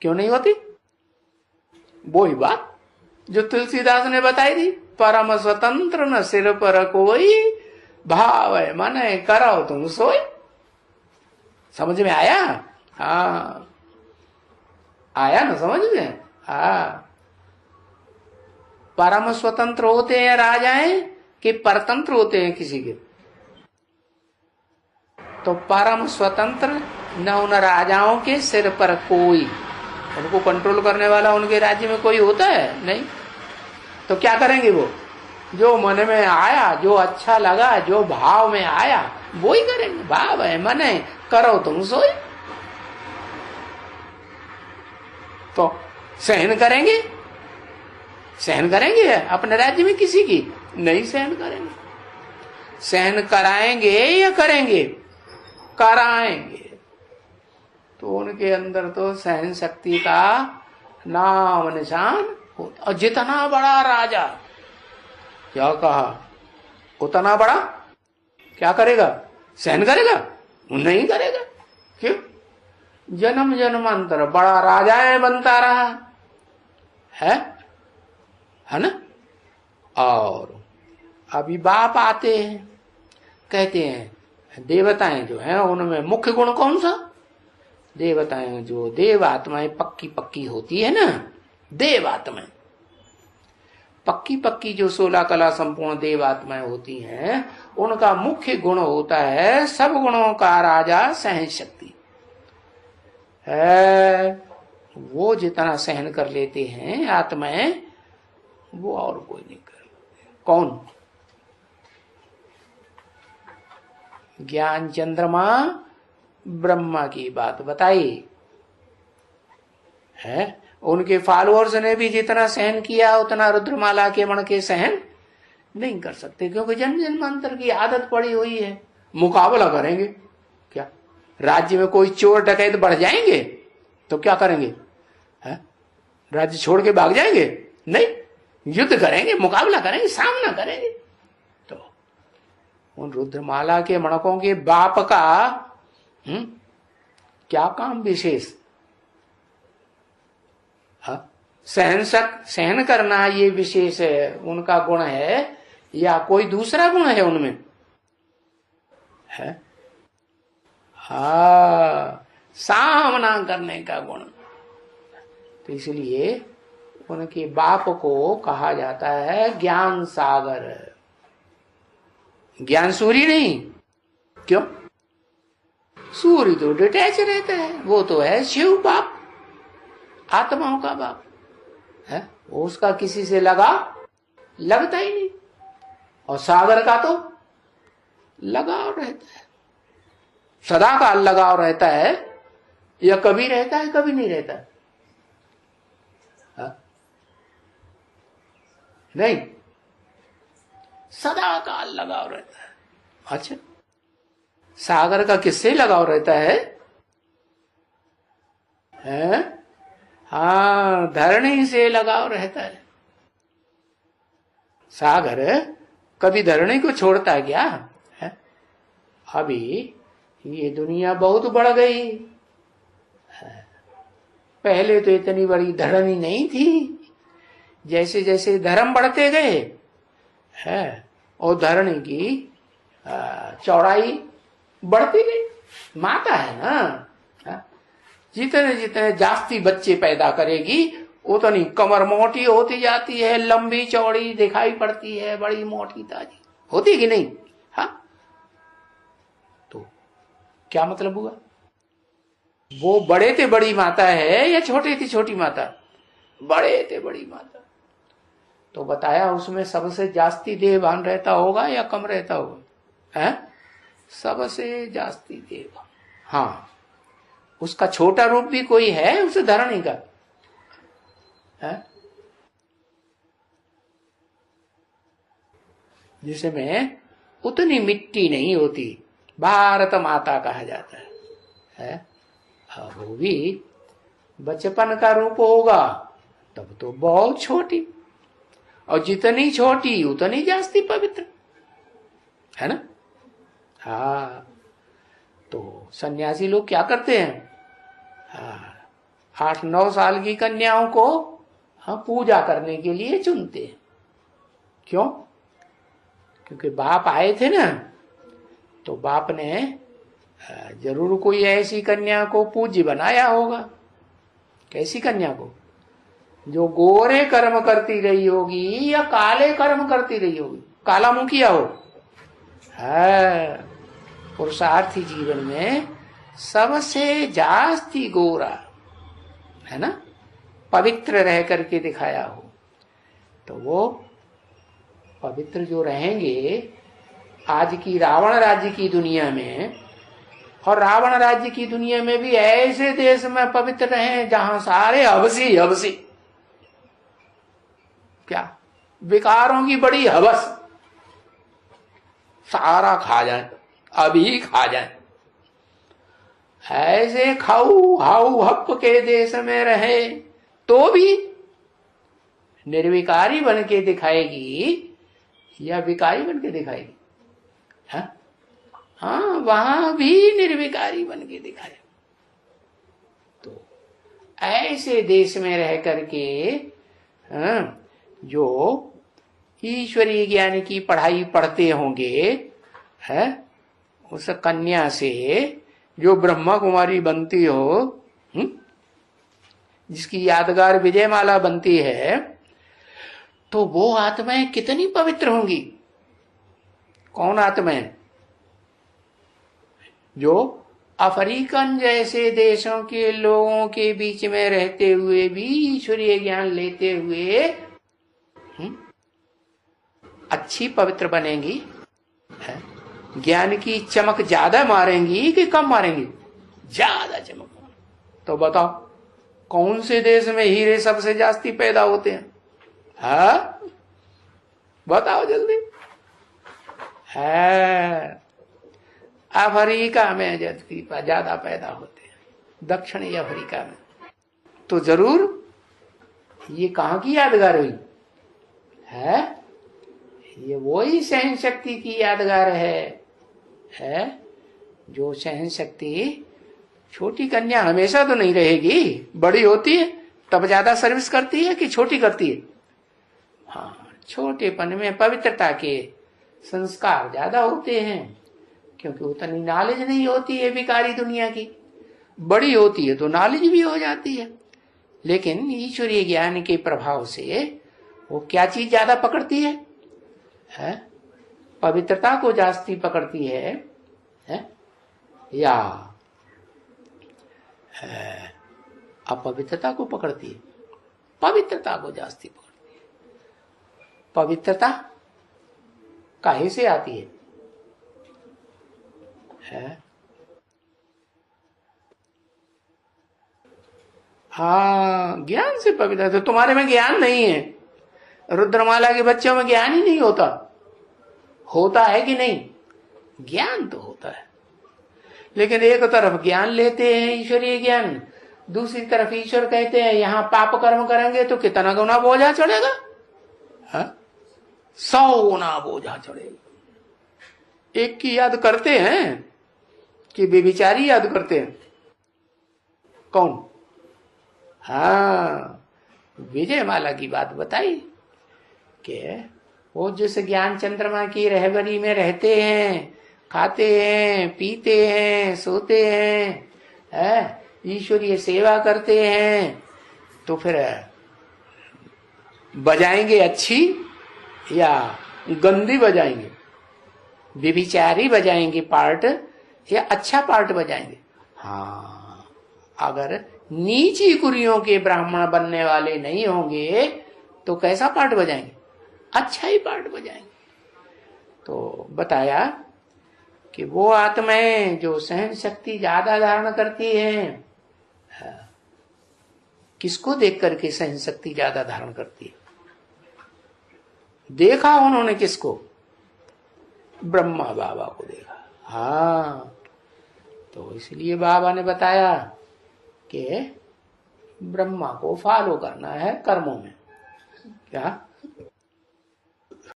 क्यों नहीं होती? वही बात जो तुलसीदास ने बताई थी, परम स्वतंत्र न सिर पर कोई, भाव है मन करो तुम सोई। समझ में आया? हाँ, आया ना समझ में? हाँ, परम स्वतंत्र होते हैं राजाएं कि परतंत्र होते हैं किसी के? तो परम स्वतंत्र न उन राजाओं के सिर पर कोई, उनको कंट्रोल करने वाला उनके राज्य में कोई होता है? नहीं। तो क्या करेंगे वो? जो मन में आया, जो अच्छा लगा, जो भाव में आया वो ही करेंगे। भाव है मन है करो तुम सोई। तो सहन करेंगे? सहन करेंगे अपने राज्य में किसी की? नहीं सहन करेंगे। सहन कराएंगे या करेंगे? कराएंगे। तो उनके अंदर तो सहन शक्ति का नाम निशान होता। और जितना बड़ा राजा, क्या कहा, उतना बड़ा क्या करेगा? सहन करेगा? नहीं करेगा। क्यों? जन्म जन्मांतर बड़ा राजा बनता रहा है ना? और अभी बाप आते हैं, कहते हैं देवताएं जो हैं उनमें मुख्य गुण कौन सा? देवताएं जो देव आत्माएं पक्की पक्की होती है ना, देव आत्माएं पक्की पक्की जो 16 कला संपूर्ण देव आत्माएं होती हैं, उनका मुख्य गुण होता है सब गुणों का राजा सहन शक्ति है। वो जितना सहन कर लेते हैं आत्माएं, वो और कोई नहीं कर। कौन? ज्ञान चंद्रमा ब्रह्मा की बात बताई है। उनके फॉलोअर्स ने भी जितना सहन किया उतना रुद्रमाला के मण के सहन नहीं कर सकते, क्योंकि जन्म जन्मांतर की आदत पड़ी हुई है। मुकाबला करेंगे क्या? राज्य में कोई चोर डकैत बढ़ जाएंगे तो क्या करेंगे? है? राज्य छोड़ के भाग जाएंगे? नहीं, युद्ध करेंगे, मुकाबला करेंगे, सामना करेंगे। तो उन रुद्रमाला के मणकों के बाप का क्या काम विशेष? सहन करना ये विशेष है, उनका गुण है, या कोई दूसरा गुण है उनमें? है सामना करने का गुण। तो इसलिए उनके बाप को कहा जाता है ज्ञान सागर, ज्ञान सूर्य नहीं। क्यों? सूर्य तो डिटैच रहता है, वो तो है शिव बाप, आत्माओं का बाप है, वो उसका किसी से लगता ही नहीं। और सागर का तो लगाव रहता है, सदा का लगाव रहता है, या कभी रहता है कभी नहीं रहता है? नहीं, सदा का लगाव रहता है। अच्छा, सागर का किससे लगाव रहता है? हाँ, धरणी से लगाव रहता है। सागर कभी धरणी को छोड़ता है क्या? है? अभी ये दुनिया बहुत बढ़ गई, पहले तो इतनी बड़ी धरणी नहीं थी। जैसे जैसे धर्म बढ़ते गए है, और धरणी की चौड़ाई बढ़ती गई। माता है ना, जितने जितने जास्ती बच्चे पैदा करेगी उतनी कमर मोटी होती जाती है, लंबी चौड़ी दिखाई पड़ती है, बड़ी मोटी ताजी होती कि नहीं? हाँ, तो क्या मतलब हुआ? वो बड़े थे बड़ी माता है या छोटे थी छोटी माता? बड़े थे बड़ी माता। तो बताया उसमें सबसे जास्ती देहभान रहता होगा या कम रहता होगा? है? सबसे जास्ती देहभान। हाँ, उसका छोटा रूप भी कोई है उसे धरणी का? है? जिसमें उतनी मिट्टी नहीं होती, भारत माता कहा जाता है? वो भी बचपन का रूप होगा तब तो बहुत छोटी, और जितनी छोटी उतनी जास्ती पवित्र, है ना? हाँ, तो सन्यासी लोग क्या करते हैं? हाँ, 8-9 साल की कन्याओं को पूजा करने के लिए चुनते हैं। क्यों? क्योंकि बाप आए थे ना, तो बाप ने जरूर कोई ऐसी कन्या को पूज्य बनाया होगा। कैसी कन्या को? जो गोरे कर्म करती रही होगी या काले कर्म करती रही होगी। काला मुखिया हो। पुरुषार्थी जीवन में सबसे जास्ती गोरा है ना, पवित्र रह करके दिखाया हो, तो वो पवित्र जो रहेंगे आज की रावण राज्य की दुनिया में, और रावण राज्य की दुनिया में भी ऐसे देश में पवित्र रहे जहां सारे हवसी हवसी, क्या विकारों की बड़ी हवस, सारा खा जाए, अभी खा जाए। ऐसे खाऊ हाउ हप के देश में रहे तो भी निर्विकारी बन के दिखाएगी या विकारी बन के दिखाएगी? हाँ, वहां भी निर्विकारी बन के दिखाए। तो ऐसे देश में रह करके जो ईश्वरीय ज्ञान की पढ़ाई पढ़ते होंगे, है उस कन्या से जो ब्रह्मा कुमारी बनती हो, जिसकी यादगार विजयमाला बनती है, तो वो आत्माएं कितनी पवित्र होंगी। कौन आत्माएं? जो अफ्रीकन जैसे देशों के लोगों के बीच में रहते हुए भी ईश्वरीय ज्ञान लेते हुए अच्छी पवित्र बनेंगी। ज्ञान की चमक ज्यादा मारेंगी कि कम मारेंगी? ज्यादा चमक। तो बताओ कौन से देश में हीरे सबसे जास्ती पैदा होते हैं? बताओ जल्दी। अफ्रीका में ज्यादा पैदा होते हैं, दक्षिणी अफ्रीका में। तो जरूर ये कहां की यादगार हुई है? ये वही सहन शक्ति की यादगार है जो सहन शक्ति छोटी कन्या हमेशा तो नहीं रहेगी, बड़ी होती है तब ज्यादा सर्विस करती है कि छोटी करती है? हाँ, छोटेपन में पवित्रता के संस्कार ज्यादा होते हैं, क्योंकि उतनी नॉलेज नहीं होती है विकारी दुनिया की। बड़ी होती है तो नॉलेज भी हो जाती है, लेकिन ईश्वरीय ज्ञान के प्रभाव से वो क्या चीज ज्यादा पकड़ती है? पवित्रता को जास्ती पकड़ती है या अपवित्रता को पकड़ती है? पवित्रता को जास्ती पकड़ती है। पवित्रता काहे से आती है? हाँ, ज्ञान से पवित्र। तो तुम्हारे में ज्ञान नहीं है, रुद्रमाला के बच्चों में ज्ञान ही नहीं होता। होता है कि नहीं? ज्ञान तो होता है, लेकिन एक तरफ ज्ञान लेते हैं ईश्वरीय ज्ञान, दूसरी तरफ ईश्वर कहते हैं यहां पाप कर्म करेंगे तो कितना गुना बोझा चढ़ेगा? 100 गुना बोझा चढ़ेगा। एक की याद करते हैं कि बेबिचारी याद करते हैं? कौन? हाँ, विजयमाला की बात बताई कि वो जिस ज्ञान चंद्रमा की रहबरी में रहते हैं, खाते हैं, पीते हैं, सोते हैं, ईश्वरीय सेवा करते हैं, तो फिर बजाएंगे अच्छी या गंदी बजाएंगे? व्यभिचारी बजाएंगे पार्ट या अच्छा पार्ट बजाएंगे? हाँ, अगर नीची कुरियों के ब्राह्मण बनने वाले नहीं होंगे तो कैसा पार्ट बजाएंगे? अच्छा ही पार्ट बजाएंगे। तो बताया कि वो आत्माएं जो सहन शक्ति ज्यादा धारण करती हैं, किसको देख करके सहन शक्ति ज्यादा धारण करती है? देखा उन्होंने किसको? ब्रह्मा बाबा को देखा। हाँ, तो इसलिए बाबा ने बताया कि ब्रह्मा को फॉलो करना है कर्मों में। क्या?